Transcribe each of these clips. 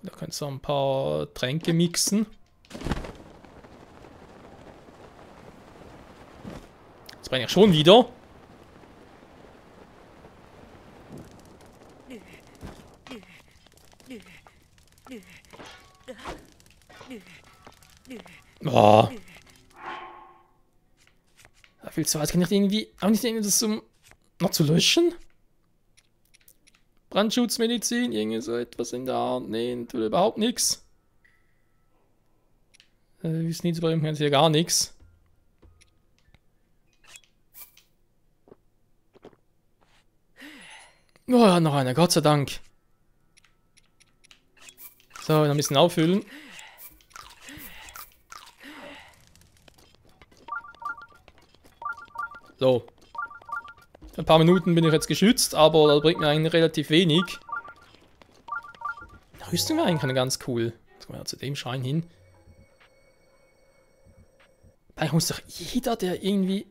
Da kannst du ein paar Tränke mixen. Das brenne ich schon wieder. Oh. Da viel zu weit. Kann ich irgendwie auch nicht irgendwie das noch zu löschen? Brandschutzmedizin, irgendwie so etwas in der Art. Nee, tut überhaupt nichts. Wie es nicht bei ihm hier gar nichts. Oh ja, noch einer, Gott sei Dank. So, noch ein bisschen auffüllen. So. Für ein paar Minuten bin ich jetzt geschützt, aber das bringt mir eigentlich relativ wenig. Die Rüstung war eigentlich ganz cool. Jetzt kommen wir zu dem Schrein hin. Eigentlich muss doch jeder, der irgendwie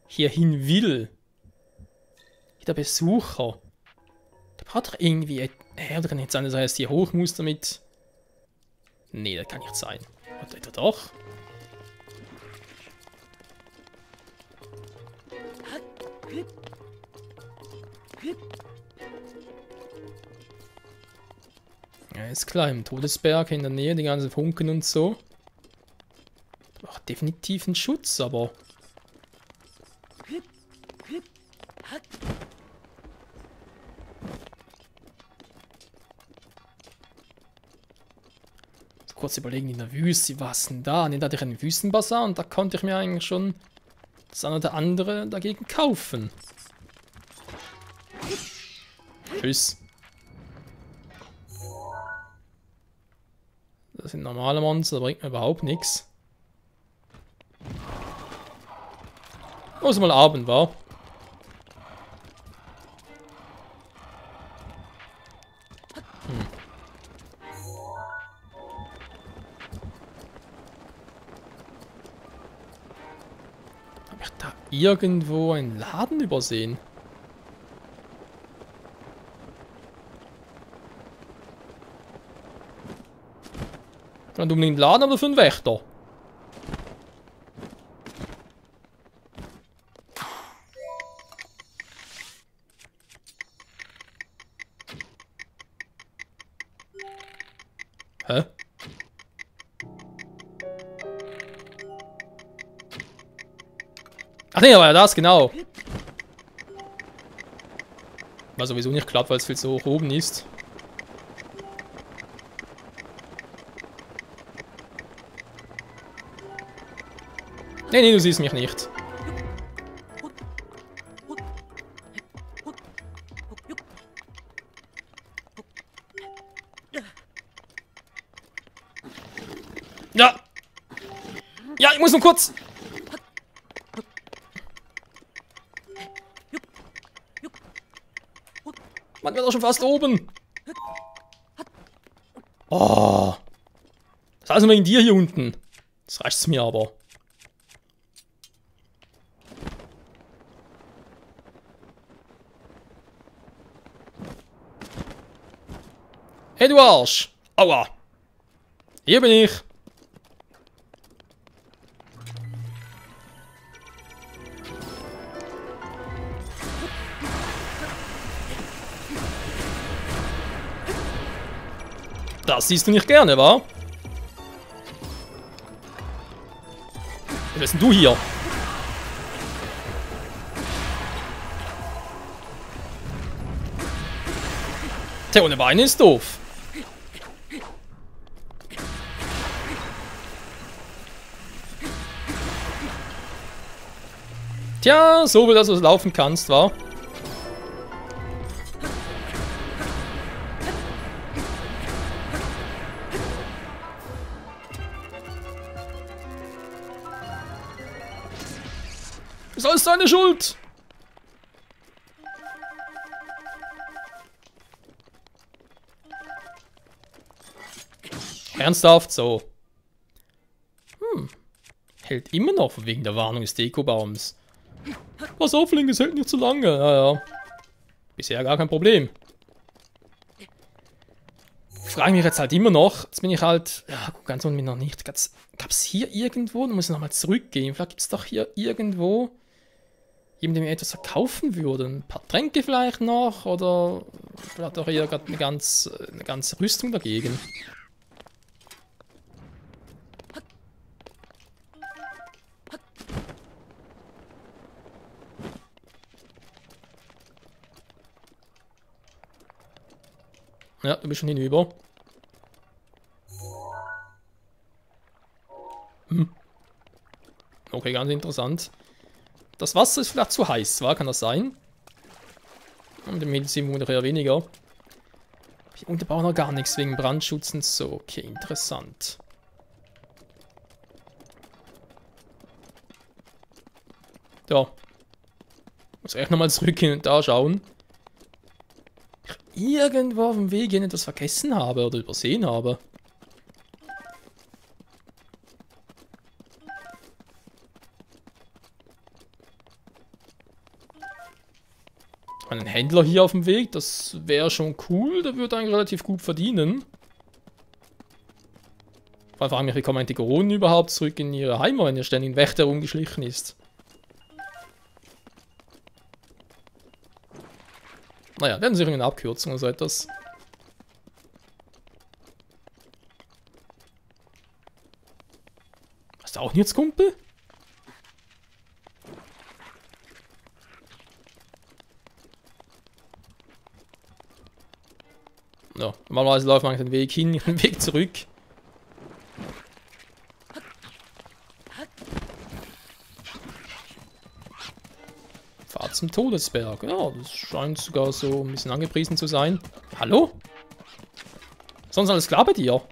hierhin will, jeder Besucher, der braucht doch irgendwie... oder kann nicht sein, dass er jetzt hier hoch muss damit... Nee, das kann nicht sein. Oder doch? Ja, ist klar, im Todesberg in der Nähe, die ganzen Funken und so. Braucht definitiv einen Schutz, aber... Kurz überlegen, in der Wüste, was denn da? Ne, da hatte ich einen Wüstenbazar und da konnte ich mir eigentlich schon das eine oder andere dagegen kaufen. Tschüss. Das sind normale Monster, da bringt mir überhaupt nichts. Wo es mal Abend war. Habe ich da irgendwo einen Laden übersehen? Nicht unbedingt einen Laden, aber für einen Wächter. Hä? Ach nee, aber ja das, genau. Was sowieso nicht klappt, weil es viel zu hoch oben ist. Nee, nee, du siehst mich nicht. Ja! Ja, ich muss nur kurz! Man wird auch schon fast oben. Oh. Das ist alles immer in dir hier unten. Das reicht's mir aber. Hey, du Arsch! Aua! Hier bin ich! Das siehst du nicht gerne, wa? Wer bist denn du hier? Tja, ohne Beine ist doof. Tja, so wie das du laufen kannst, wa? Ist alles deine Schuld! Ernsthaft, so. Hält immer noch wegen der Warnung des Dekobaums. Pass auf, Link, es hält nicht zu lange. Naja. Bisher gar kein Problem. frage mich jetzt halt immer noch, jetzt bin ich halt, ja gut, ganz unten bin ich noch nicht, gab es hier irgendwo, da muss ich nochmal zurückgehen, vielleicht gibt es doch hier irgendwo jemanden, der mir etwas verkaufen würde, ein paar Tränke vielleicht noch, oder vielleicht auch eher gerade eine ganze Rüstung dagegen. Ja, du bist schon hinüber. Okay, ganz interessant. Das Wasser ist vielleicht zu heiß, war? Kann das sein? Und im Medizin eher weniger. Hier unten brauchen wir gar nichts wegen Brandschutz und so. Okay, interessant. Ja. Muss echt nochmal zurück hin und da schauen. Ich irgendwo auf dem Weg etwas vergessen habe oder übersehen habe. Einen Händler hier auf dem Weg, das wäre schon cool, der würde eigentlich relativ gut verdienen. Vor allem, wie kommen die Koronen überhaupt zurück in ihre Heimat, wenn ihr ständig ein Wächter rumgeschlichen ist. Naja, werden sicher eine Abkürzung oder so etwas. Hast du auch jetzt Kumpel? Ja, normalerweise läuft man den Weg hin, den Weg zurück. Fahrt zum Todesberg. Ja, das scheint sogar so ein bisschen angepriesen zu sein. Hallo? Sonst alles klar bei dir?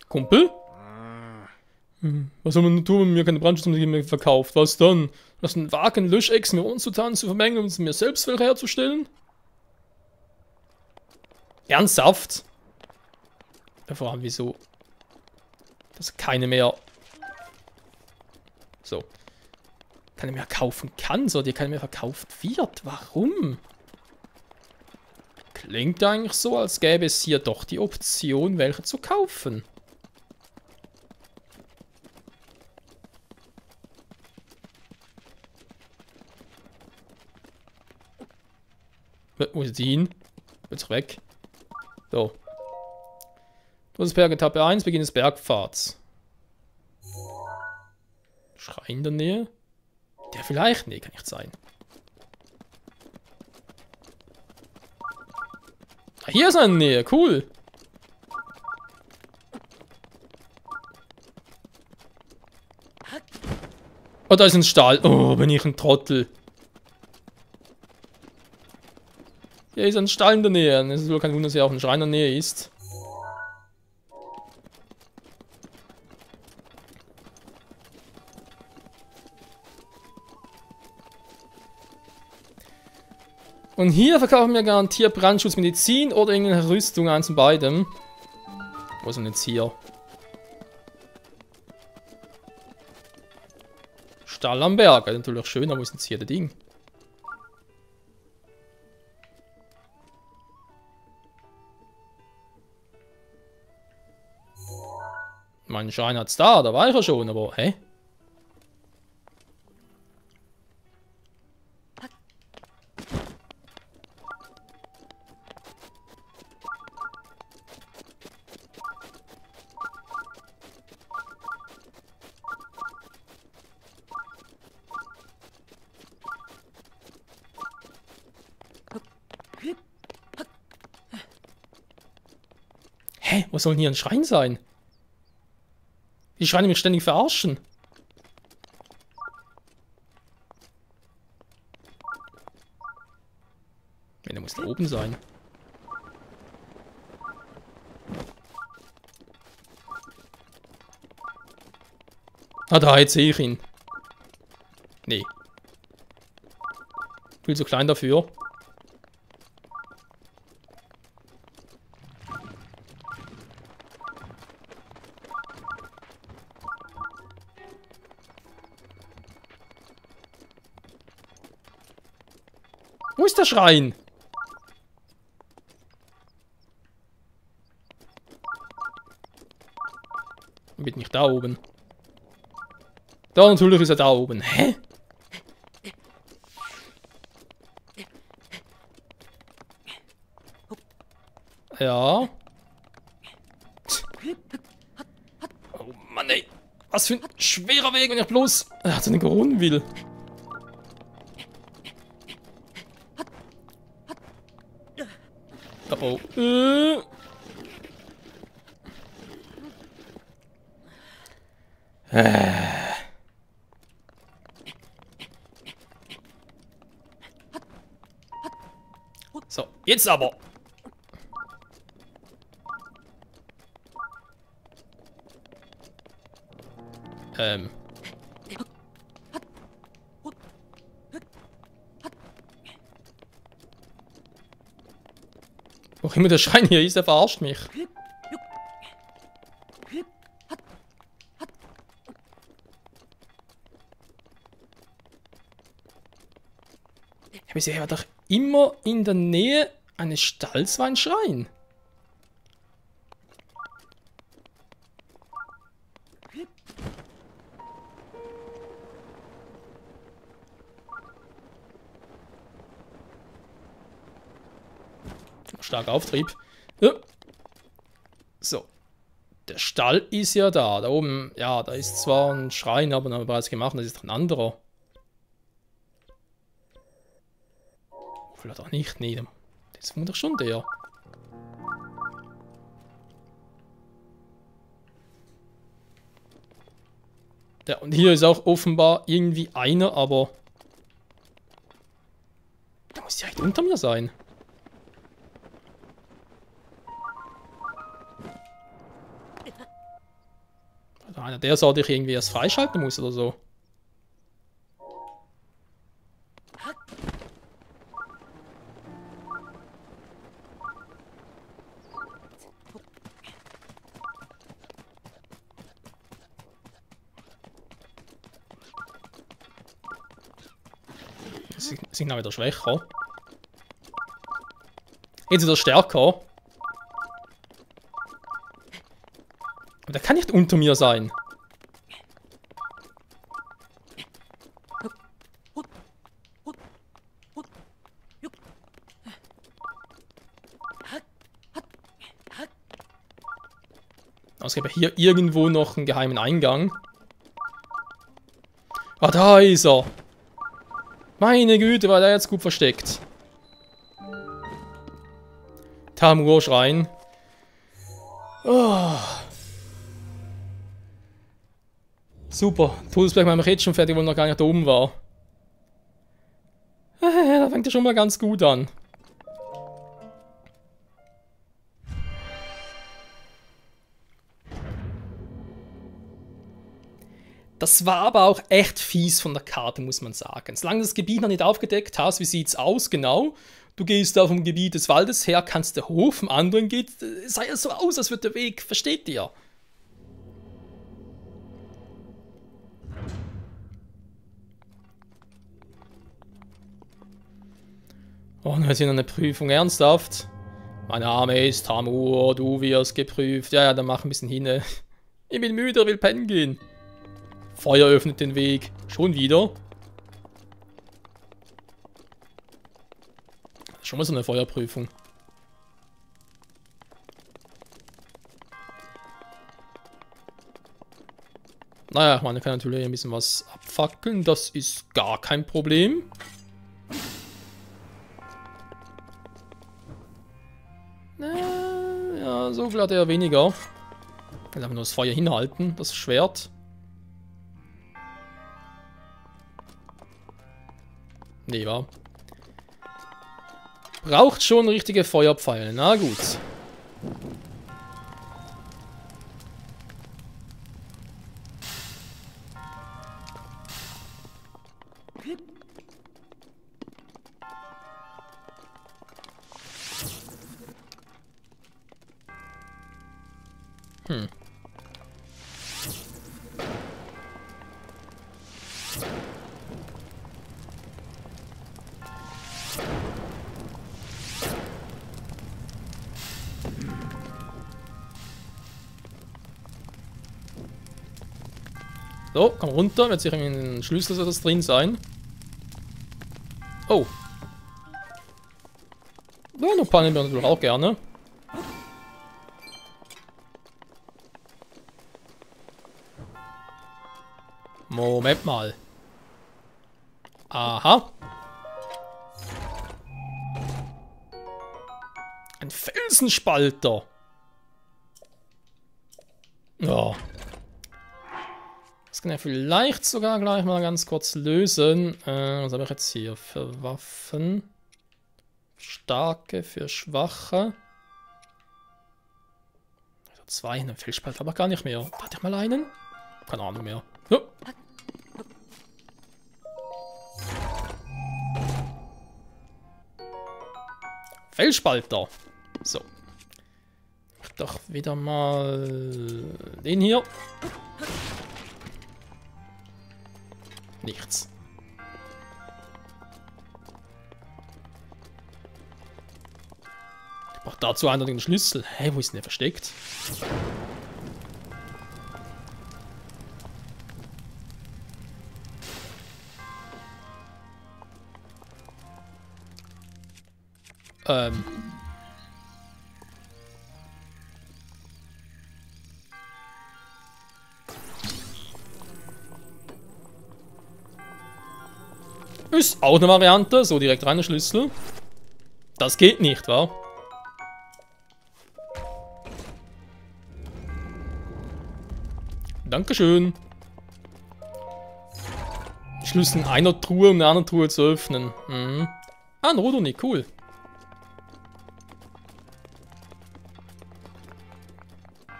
Kumpel? Was soll man tun, wenn mir keine Brandschutzmittel mehr verkauft? Was dann? Das einen Wagen Löschex mir unzutan zu vermengen, um es mir selbst herzustellen? Ernsthaft? Ja, vor allem wieso? Dass keine mehr... So. Keine mehr kaufen kann, so die keine mehr verkauft wird. Warum? Klingt eigentlich so, als gäbe es hier doch die Option, welche zu kaufen. Wo ist die hin? Jetzt weg. So. Todesberg, Etappe 1, Beginn des Bergpfads. Schrein in der Nähe? Der vielleicht? Nee, kann nicht sein. Ah, hier ist eine Nähe, cool. Oh, da ist ein Stall. Oh, bin ich ein Trottel. Hier ist ein Stall in der Nähe. Es ist wohl kein Wunder, dass hier auch ein Schrein in der Nähe ist. Und hier verkaufen wir garantiert Brandschutz, Medizin oder irgendeine Rüstung, eins von beidem. Wo ist denn jetzt hier? Stall am Berg, also natürlich schön, aber wo ist jetzt hier das Ding? Mein Schein hat's da war ich ja schon, aber hä? Hä? Wo soll denn hier ein Schrein sein? Die Schreine mich ständig verarschen. Der muss da oben sein. Ah, da, jetzt sehe ich ihn. Nee. Viel zu klein dafür. Wo ist der Schrein? Bin nicht da oben. Da, natürlich ist er da oben. Hä? Ja. Oh Mann, ey. Was für ein schwerer Weg, wenn ich bloß so eine Krone will. Oh oh. So, jetzt aber. Wo immer der Schrein hier ist, der verarscht mich. Aber sie war doch immer in der Nähe eines Stalls war ein Schrein. Starker Auftrieb. Ja. So. Der Stall ist ja da. Da oben, ja, da ist zwar ein Schrein, aber noch bereits gemacht, das ist doch ein anderer. Vielleicht auch nicht, nee. Das war doch schon der. Ja, und hier ist auch offenbar irgendwie einer, aber... Da muss direkt unter mir sein. Oder einer, der sollte ich irgendwie erst freischalten muss oder so. Sind auch wieder schwächer. Jetzt wieder stärker. Aber der kann nicht unter mir sein. Es gäbe hier irgendwo noch einen geheimen Eingang. Ah, da ist er. Meine Güte, war der jetzt gut versteckt. Tamur-Schrein. Oh. Super. Todesberg war jetzt schon fertig, wo er noch gar nicht da oben war. Da fängt er schon mal ganz gut an. Das war aber auch echt fies von der Karte, muss man sagen. Solange du das Gebiet noch nicht aufgedeckt hast, wie sieht's aus genau? Du gehst da vom Gebiet des Waldes her, kannst der Hof, vom anderen geht, sah ja so aus, als würde der Weg, versteht ihr? Oh, nun ist hier noch eine Prüfung, ernsthaft? Mein Name ist Tamur, du wirst geprüft. Ja, dann mach ein bisschen hin. Ich bin müde, will pennen gehen. Feuer öffnet den Weg. Schon wieder? Schon mal so eine Feuerprüfung. Naja, man kann natürlich ein bisschen was abfackeln. Das ist gar kein Problem. Ja, so viel hat er weniger. Ich will einfach nur das Feuer hinhalten, das Schwert. Nee, war. Braucht schon richtige Feuerpfeile. Na gut. So, komm runter. Wird sicher irgendwie ein Schlüssel oder das drin sein. Oh. Ja, noch Pannen nehmen wir natürlich auch gerne. Moment mal. Aha. Ein Felsenspalter. Ja. Das kann ja vielleicht sogar gleich mal ganz kurz lösen. Was habe ich jetzt hier für Waffen? Starke für Schwache. Also 2 in einem Feldspalter, aber gar nicht mehr. Hatte ich mal einen? Keine Ahnung mehr. Ja. Feldspalter. So. Ich doch wieder mal den hier. Nichts. Ich brauche dazu einen Schlüssel. Hä, wo ist denn der versteckt? Ist auch eine Variante. So direkt rein der Schlüssel. Das geht nicht, wa? Dankeschön. Schlüssel in einer Truhe, um eine andere Truhe zu öffnen. Mhm. Ah, ein Rodoni, cool.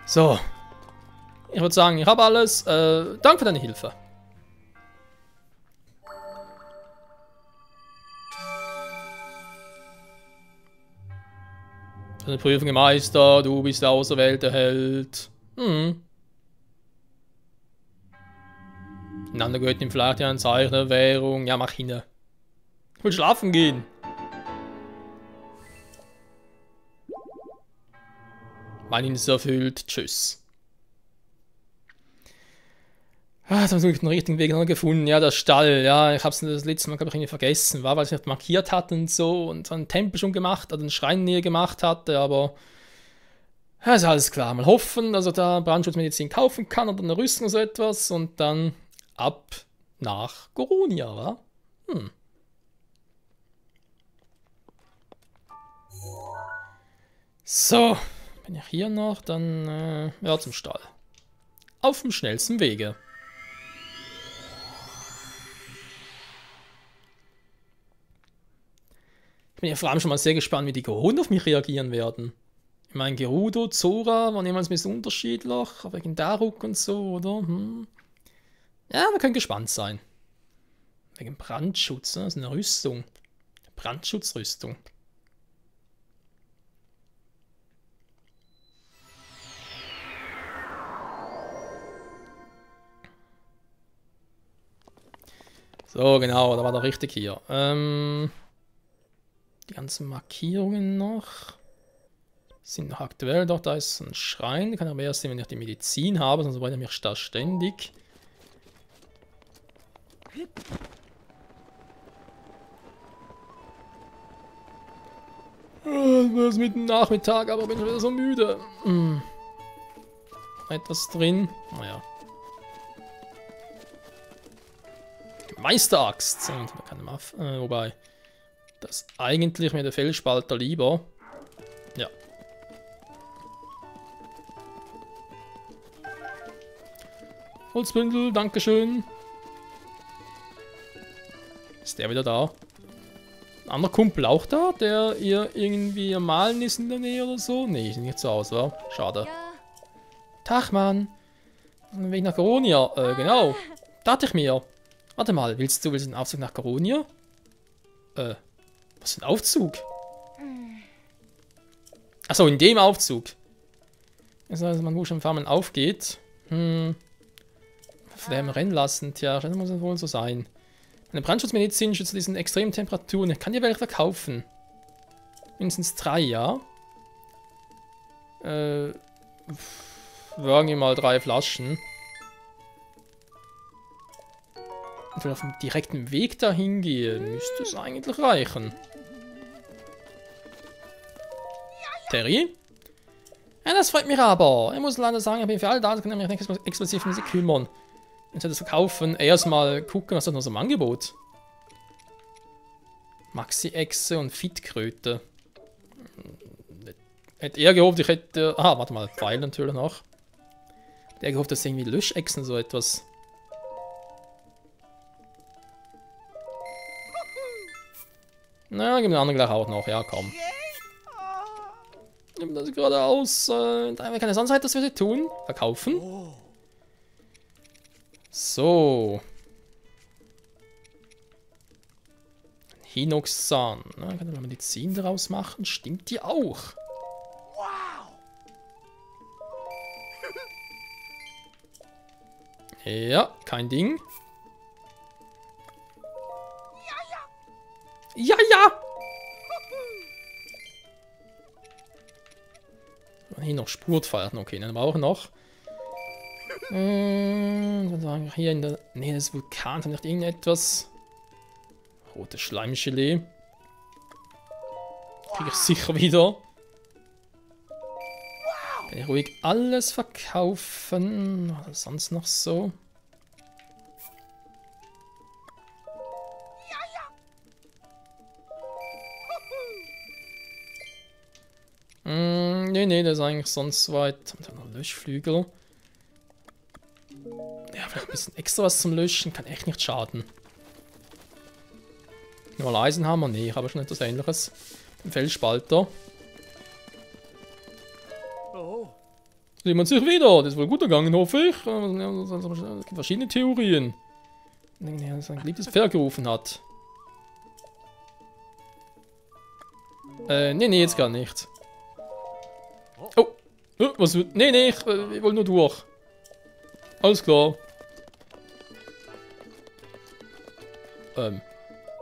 So. Ich würde sagen, ich habe alles. Danke für deine Hilfe. Eine Prüfung im Meister, du bist der auserwählte Held. Hm. Einander gehört ihm vielleicht ja ein Zeichen der Währung. Ja, mach hin. Ich will schlafen gehen. Mein ist erfüllt. Tschüss. Ah, jetzt haben wir den richtigen Weg noch gefunden. Ja, der Stall. Ja, ich habe es das letzte Mal, glaube ich, irgendwie vergessen. War, weil ich nicht markiert hatte und so. Und so einen Tempel schon gemacht, also einen Schrein näher gemacht hatte. Aber ja, ist alles klar. Mal hoffen, dass er da Brandschutzmedizin kaufen kann oder eine Rüstung oder so etwas. Und dann ab nach Goronia, wa? Hm. So, bin ich hier noch, dann ja, zum Stall. Auf dem schnellsten Wege. Ich bin ja vor allem schon mal sehr gespannt, wie die Gerudo auf mich reagieren werden. Ich meine, Gerudo, Zora waren jemals ein bisschen unterschiedlich, wegen Daruk und so, oder? Hm. Ja, wir können gespannt sein. Wegen Brandschutz, ne? Das ist eine Rüstung. Brandschutzrüstung. So, genau, da war der richtig hier. Die ganzen Markierungen noch sind noch aktuell. Doch, da ist ein Schrein. Den kann aber erst sehen, wenn ich die Medizin habe, sonst wollte er mich da ständig. Es ist mitten Nachmittag, aber bin ich wieder so müde. Etwas drin. Naja. Meisteraxt. Wobei, das eigentlich mir der Felsspalter lieber. Ja. Holzbündel, dankeschön. Ist der wieder da? Ein anderer Kumpel auch da, der ihr irgendwie am Malen ist in der Nähe oder so? Nee, sieht nicht so aus, oder? Schade. Tag, Mann. Weg nach Goronia. Genau. Dachte ich mir. Warte mal, willst du einen Aufzug nach Goronia? Was für ein Aufzug? Achso, in dem Aufzug. Also, man muss schon Farmen aufgeht. Von dem rennen lassen. Tja, das muss es wohl so sein. Eine Brandschutzmedizin schützt diesen extremen Temperaturen. Ich kann dir welche verkaufen. Mindestens 3, ja. Wagen wir mal 3 Flaschen. Und auf dem direkten Weg dahin gehe, müsste es eigentlich reichen. Terry? Ja, das freut mich aber. Ich muss leider sagen, ich bin für all das, kann ich mich nicht exklusiv um sie kümmern. Wenn sie das verkaufen, erstmal gucken, was ist noch so im Angebot. Maxi-Echse und Fitkröte. Hätte eher gehofft, ich hätte... Ah, warte mal, Pfeil natürlich noch. Hätte eher gehofft, dass irgendwie Löschechsen so etwas... Na, gib den anderen gleich auch noch. Ja, komm. Nimm das gerade aus. Da haben wir keine sonst etwas für sie tun. Verkaufen. So. Hinoxan. Na, kann man Medizin daraus machen? Stimmt die auch? Ja, kein Ding. Ja, ja! Hier noch Spurtfalten. Okay, dann brauchen wir noch. Dann sagen wir hier in der Nähe des Vulkans haben wir noch irgendetwas. Rotes Schleimgelee. Kriege ich sicher wieder. Kann ich ruhig alles verkaufen. Was ist sonst noch so? Nee, das ist eigentlich sonst weit. Und dann noch Löschflügel. Ja, vielleicht ein bisschen extra was zum Löschen. Kann echt nicht schaden. Nur Eisenhammer? Nee, ich habe schon etwas Ähnliches. Den Felsspalter. Sieht man sich wieder. Das ist wohl gut gegangen, hoffe ich. Es gibt verschiedene Theorien. Dass ein geliebtes Pferd gerufen hat. Nee, jetzt gar nicht. Oh! Was wird. Nee, ich wollte nur durch. Alles klar.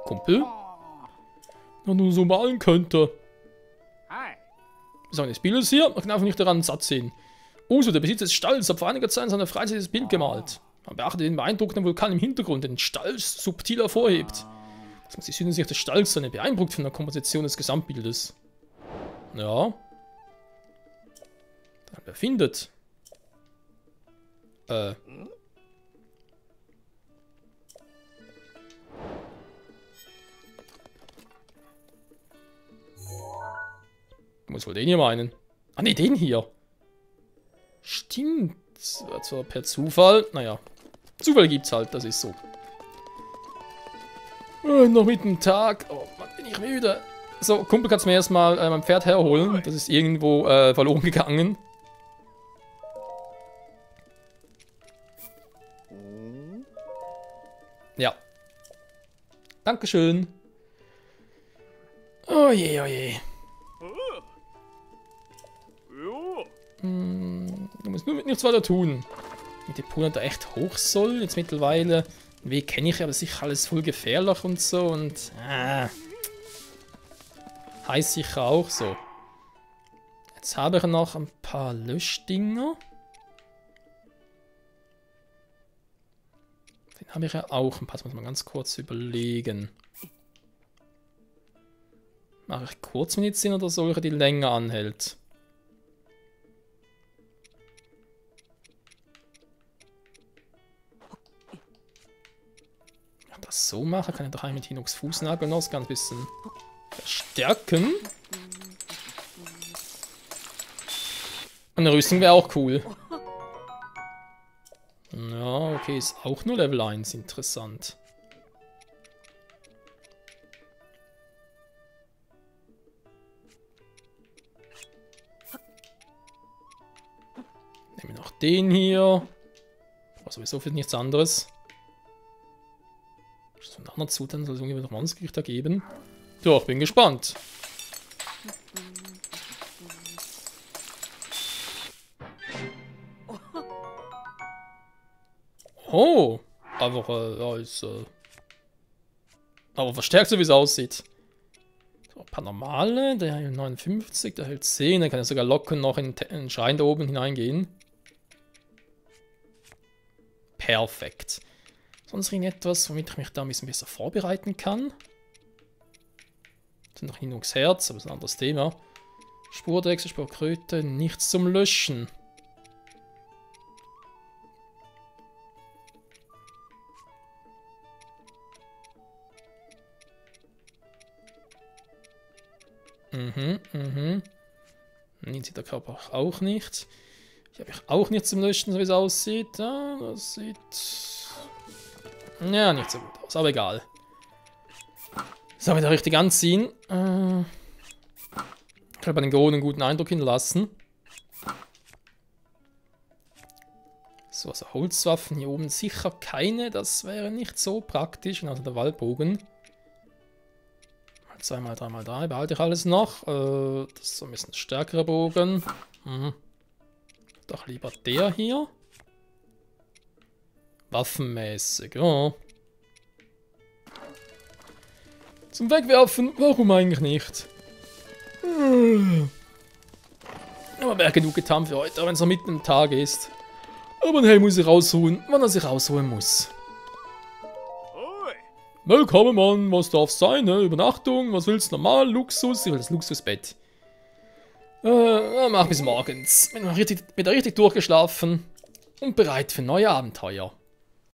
Kumpel? Wenn du so malen könnte. So, das Bild ist hier. Man kann einfach nicht daran satt sehen. Uso, der Besitzer des Stalls, hat vor einiger Zeit in seiner Freizeit das Bild gemalt. Man beachtet den beeindruckenden Vulkan im Hintergrund, der den Stall subtil hervorhebt. Das macht die Südsicht des Stalls seine beeindruckt von der Komposition des Gesamtbildes. Ja. Dann wer findet? Ich muss wohl den hier meinen. Ah ne, den hier. Stimmt. Zwar per Zufall. Naja. Zufall gibt's halt, das ist so. Noch mitten Tag. Oh Mann, bin ich müde. So, Kumpel, kannst du mir erstmal mein Pferd herholen. Das ist irgendwo verloren gegangen. Ja. Dankeschön. Oh je, oh je. Du musst nur nichts weiter tun. Mit dem Pool da echt hoch soll. Jetzt mittlerweile. Den Weg kenne ich, aber sicher alles voll gefährlich und so. Und. Heißt sicher auch so. Jetzt habe ich noch ein paar Löschdinger. Den habe ich ja auch ein paar. Das muss man ganz kurz überlegen. Mache ich Kurzmedizin oder solche, die länger anhält? Wenn ich das so mache, kann ich doch mit Hinox Fußnagel noch ganz bisschen verstärken. Eine Rüstung wäre auch cool. Ja, okay, ist auch nur Level 1, interessant. Nehmen wir noch den hier. Brauche sowieso für nichts anderes. Was von anderen Zutaten soll es irgendwie noch Monstergerichte geben? Ja, ich bin gespannt. Oh, aber aber verstärkt, so wie es aussieht. So, ein paar normale, der hält 59, der hält 10, der kann ja sogar locker noch in den Schrein da oben hineingehen. Perfekt. Sonst irgendetwas, womit ich mich da ein bisschen besser vorbereiten kann. Das sind noch genug Herz, aber das ist ein anderes Thema. Spurdechse, Spurkröte, nichts zum Löschen. Der Körper auch nicht. Hier habe ich auch nichts zum Löschen, so wie es aussieht. Ja, das sieht... Ja, nicht so gut aus, aber egal. So, wieder richtig anziehen. Ich habe bei den Geonen einen guten Eindruck hinterlassen. So, also Holzwaffen hier oben sicher keine. Das wäre nicht so praktisch. Also der Waldbogen. 2x3 x 3 behalte ich alles noch. Das ist so ein bisschen stärkerer Bogen. Doch lieber der hier. Waffenmäßig, ja. Zum Wegwerfen, warum eigentlich nicht? Aber wäre genug getan für heute, wenn es noch mitten im Tag ist. Aber ein Helm muss ich rausholen, wann er sich rausholen muss. Willkommen, Mann, was darf's sein, ne? Übernachtung, was willst du normal? Luxus? Ich will das Luxusbett. Mach bis morgens. Bin richtig durchgeschlafen und bereit für neue Abenteuer.